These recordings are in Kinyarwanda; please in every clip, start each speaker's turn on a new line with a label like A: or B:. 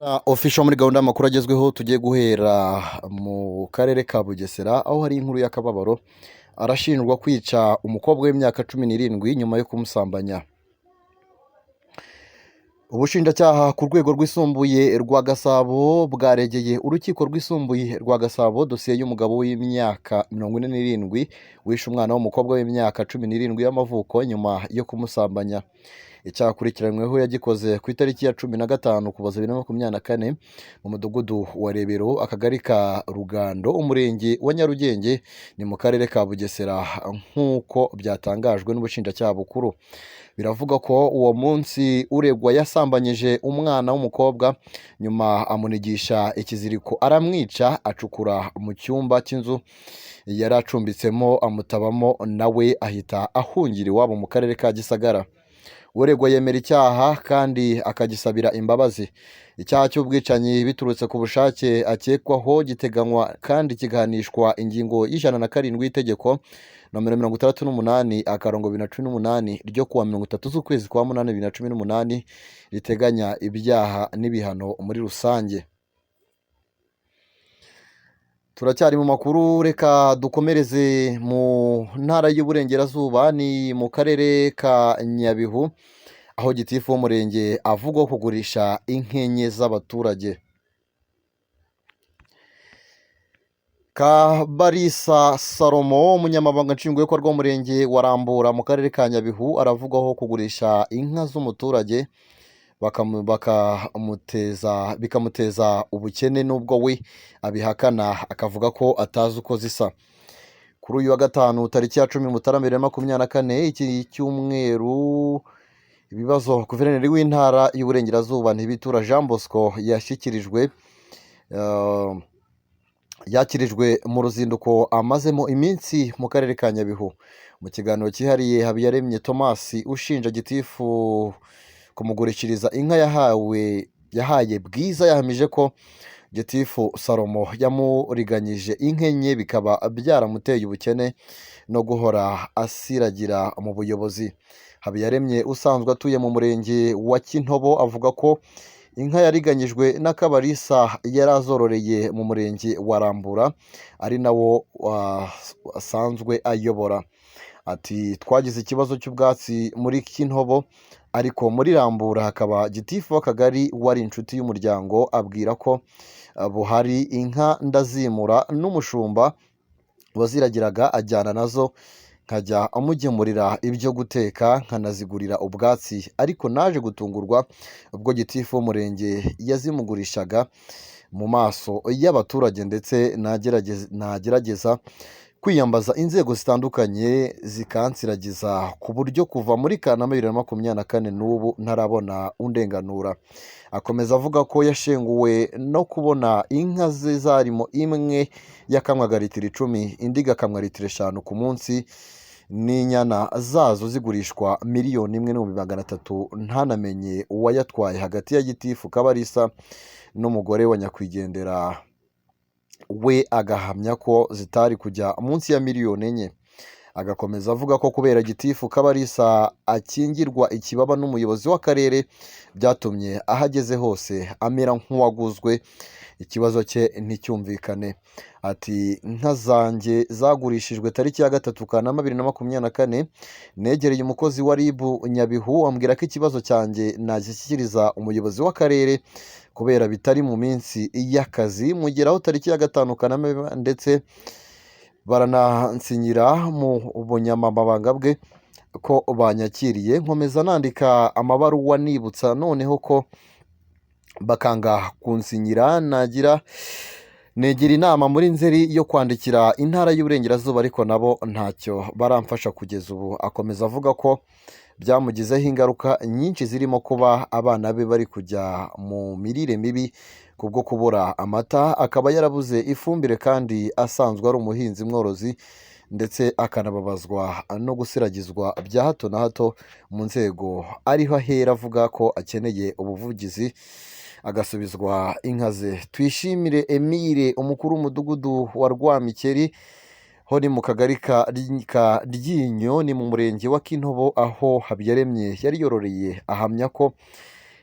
A: Official muri gahunda y'amakuru agezweho tugiye guhera mu karere ka Bugesera aho hari inkuru y'akababaro arashinjwa kwica umukobwa w'imyaka 17 nyuma yo kumusambanya. Ubushinjacyaha ku rwego rwisumbuye rwa Gasabo bwaregeye urukiko rwisumbuye rwa Gasabo dosiye y'umugabo w'imyaka 47 wishe umwana w'umukobwa w'imyaka 17 y'amavuko nyuma yo kumusambanya. Icyakurikiranyweho yagikoze ku itariki ya 15 Ukuboza 2024 mu mudugudu wa Rebero akagari ka Rugando umurenge wa Nyarugenge ni mu karere ka Bugesera nk'uko byatangajwe n'ubushinjacyaha bukuru. Biravuga ko uwo munsi uregwa yasambanyije umwana w'umukobwa nyuma amunigisha ikiziriko aramwica acukura mu cyumba cy'inzu yari acumbitsemo amutabamo nawe ahita ahungira iwabo mu karere ka Gisagara. Uregwa yemera icyaha kandi akagisabira imbabazi. Icyaha cy'ubwicanyi biturutse ku bushake akekwaho giteganywa kandi kiganishwa ingingo y'107 y'itegeko nomero 68/2018 ryo kuwa 30 z'ukwezi kwa 8 2018 riteganya ibyaha n'ibihano muri rusange. Turacyari mu makuru, reka dukomereze mu ntara y'Uburengerazuba ni mu karere ka Nyabihu aho gitifu w'umurenge avuga kugurisha inkenye z'abaturage. Kabarisa Salomo umunyamabanga nshingwabikorwa w'umurenge wa Rambura mu karere ka Nyabihu aravugaho kugurisha inka z'umuturage bikamuteza ubukene n'ubwo we abihakana akavuga ko atazi uko zisa. Kuri uyu wa gatanu tariki ya 10 Mutarama 2024 iki cyumweru ibibazo guverineri w'intara y'Uburengerazuba Ntibitura Jean Bosco yakirijwe mu ruzinduko amazemo iminsi mu karere ka Nyabihu. Mu kiganiro cyihariye Habiyaremye Thomas ushinja gitifu kumugurishiriza inka yahaye Bwiza yahamije ko gitifu Salomo yamuriganyije inkenye bikaba byaramuteye ubukene no guhora asiragira mu buyobozi. Habiyaremye usanzwe atuye mu murenge wa Kintobo avuga ko inka yariganyijwe na Kabarisa yarazororeye mu murenge wa Rambura ari nawo asanzwe ayobora. Ati twagize ikibazo cy'ubwatsi muri Kintobo ariko muri Rambura hakaba gitifu w'akagari wari inshuti y'umuryango abwira ko buhari inka ndazimura n'umushumba waziragiraga ajyana nazo nkajya amugemurira ibyo guteka nkanazigurira ubwatsi, ariko naje gutungurwa ubwo gitifu w'umurenge yazimugurishaga mu maso y'abaturage ndetse nagerageza kwiyambaza inzego zitandukanye zikansiragiza ku buryo kuva muri Kanama 2024 n'ubu ntarabona undenganura. Akomeza avuga ko yashenguwe no kubona inka ze zarimo imwe yakamwaga litiro 10 indi igakamwa litiro 5 ku munsi n'inyana zazo zigurishwa 1,300,000 ntanamenye uwayatwaye, hagati ya gitifu Kabarisa n'umugore wa nyakwigendera we agahamya ko zitari kujya munsi ya 4,000,000. Agakomeza avuga ko kubera gitifu Kabarisa akingirwa ikibaba n'umuyobozi w'akarere byatumye ahageze hose amera nk'uwaguzwe ikibazo cye nticyumvikane. Ati inka zanjye zagurishijwe tariki ya 3 Kanama 2024 negereye umukozi wa RIB Nyabihu ambwira ko ikibazo cyanjye nagishyikiriza umuyobozi w'akarere kubera bitari mu minsi y'akazi. Mugeraho tariki ya 5 Kanama ndetse baranansinyira mu bunyamabanga bwe ko banyakiriye, nkomeza nandika amabaruwa nibutsa noneho ko bakanga kunsinyira negera inama muri Nzeri yo kwandikira intara y'Uburengerazuba ariko nabo ntacyo baramfasha kugeza ubu. Akomeza avuga ko byamugizeho ingaruka nyinshi zirimo kuba abana be bari kujya mu mirire mibi kubwo kubura amata, akaba yarabuze ifumbire kandi asanzwe ari umuhinzi mworozi ndetse akanababazwa no gusiragizwa bya hato na hato mu nzego, ariho ahera avuga ko akeneye ubuvugizi agasubizwa inka ze. Twishimire Emile umukuru w'umudugudu wa Rwamikeri ho ni mu kagari ka Ryinyo ni mu murenge wa Kintobo aho Habiyaremye yari yororeye ahamya ko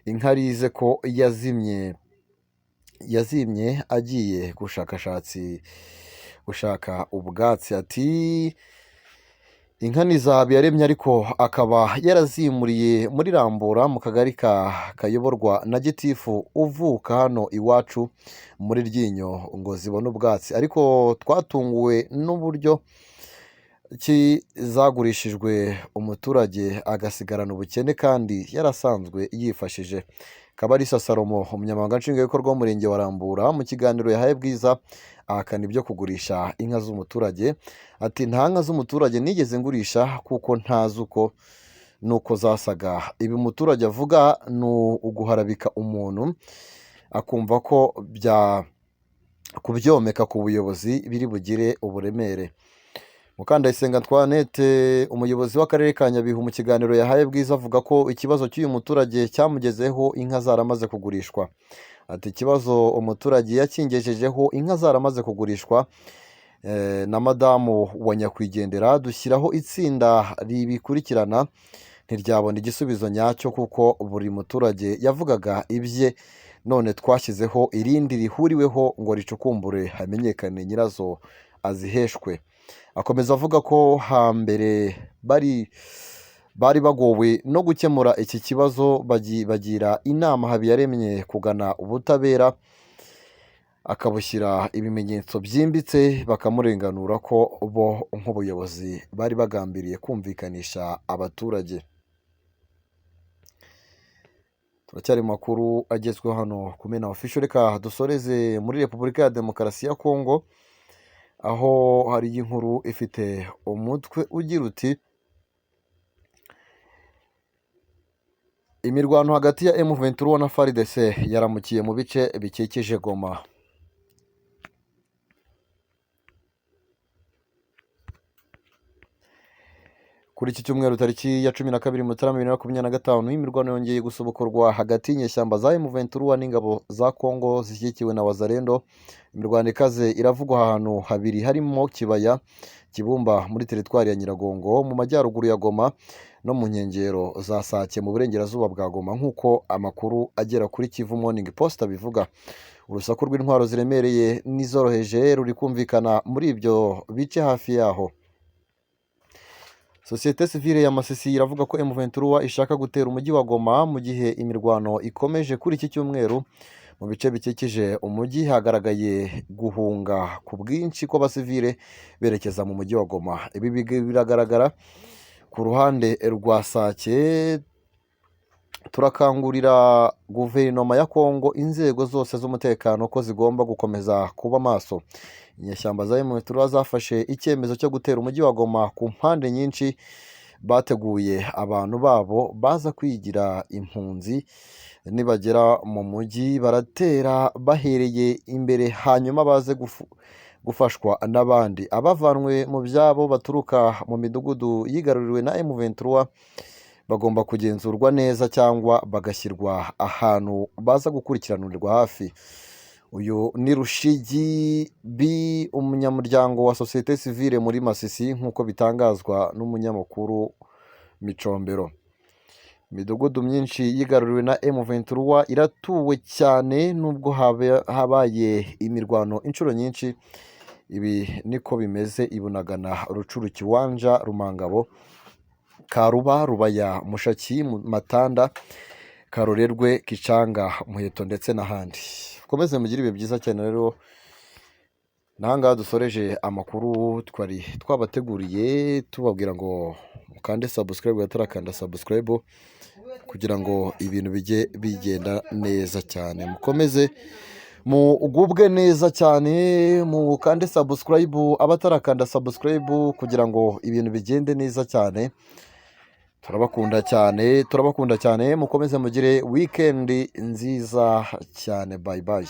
A: inka arize ko yazimye yazimye agiye gushaka ubwatsi. Ati inka ni za Habiyaremye ariko akaba yarazimuriye muri Rambura mu kagari kayoborwa na gitifu uvuka hano iwacu muri Ryinyo ngo zibone ubwatsi, ariko twatunguwe n'uburyo ki zagurishijwe umuturage agasigarana ubukene kandi yarasanzwe yifashije. Kabalisa Salomo, umunyamabanga nshingwabikorwa w'umurenge wa Rambura, mu kiganiro yahaye Bwiza ahakana ibyo kugurisha inka z'umuturage. Ati nta nka z'umuturage nigeze ngurisha kuko ntazi nuko zasaga. Ibi umuturage avuga ni uguharabika umuntu akumva ko kubyomeka ku buyobozi biri bugire uburemere. Mukandayisenga Antoinette, umuyobozi w'akarere ka Nyabihu, mu kiganiro yahaye Bwiza avuga ko ikibazo cy'uyu muturage cyamugezeho inka zaramaze kugurishwa. Ati ikibazo umuturage yakingejejeho inka zaramaze kugurishwa na madamu wa nyakwigendera, dushyiraho itsinda ribikurikirana ntiryabona igisubizo nyacyo kuko buri muturage yavugaga ibye, none twashyizeho irindi rihuriweho ngo ricukumbure hamenyekane nyirazo aziheshwe. Akomeza avuga ko hambere bari bagowe no gukemura iki kibazo, bagira inama Habiyaremye kugana ubutabera akabushyira ibimenyetso byimbitse bakamurenganura ko bo nk'ubuyobozi bari bagambiriye kumvikanisha abaturage. Turacyari makuru agezweho hano ku Mena Official. Reka dusoreze muri Repubulika ya Demokarasi ya Kongo, aho hari inkuru ifite umutwe ugira uti imirwano hagati ya M23 na FARDC yaramukiye mu bice bikikije Goma. Kuri iki cyumweru tariki ya 12 Mutarama 2025 imirwano yongeye gusubukurwa hagati y'inyeshyamba za M23 n'ingabo za Kongo zishyigikiwe na Wazalendo. Imirwano ikaze iravugwa ahantu habiri, harimo Kibaya, Kibumba muri teritwari ya Nyiragongo mu majyaruguru ya Goma no mu nkengero za Sake mu burengerazuba bwa Goma, nk'uko amakuru agera kuri Kivu Morning Post bivuga. Urusaku rw'intwaro ziremereye n'izoroheje ruri kumvikana muri ibyo bice hafi yaho. Sosiyete sivile ya Masisi iravuga ko M23 ishaka gutera umujyi wa Goma mu gihe imirwano ikomeje kuri iki cyumweru. Mu bice bikikije umujyi hagaragaye guhunga ku bwinshi kw'abasivile berekeza mu mujyi wa Goma. Ibi biragaragara ku ruhande rwa Sake. Turakangurira guverinoma ya Kongo, inzego zose z'umutekano ko zigomba gukomeza kuba maso. Inyeshyamba za M23 zafashe icyemezo cyo gutera umujyi wa Goma ku mpande nyinshi. Bateguye abantu babo baza kwigira impunzi, nibagera mu mujyi baratera bahereye imbere, hanyuma baze gufashwa n'abandi. Abavanwe mu byabo baturuka mu midugudu yigaruriwe na M23 bagomba kugenzurwa neza cyangwa bagashyirwa ahantu baza gukurikiranirwa hafi. Uyu ni Rushigi B, umunyamuryango wa sosiyete sivile muri Masisi, nk'uko bitangazwa n'umunyamakuru Micombero. Imidugudu myinshi yigaruriwe na M23 iratuwe cyane nubwo habaye imirwano inshuro nyinshi. Ibi niko bimeze Ibunagana, Rucuru, Kiwanja, Rumangabo, Karuba, Rubaya, Mushaki, Matanda, Karorerwe, Kicanga, Muheto ndetse n'ahandi. Komeze mugire ibihe byiza cyane. Rero nahangaha dusoreje amakuru twari twabateguriye, tubabwira ngo mukande subscribe utarakanda subscribe kugira ngo ibintu bijye bigenda neza cyane. Mukomeze mugubwe neza cyane, mukande subscribe abatarakanda subscribe kugira ngo ibintu bigende neza cyane. Turabakunda cyane, mukomeze mugire weekend nziza cyane. Bye bye.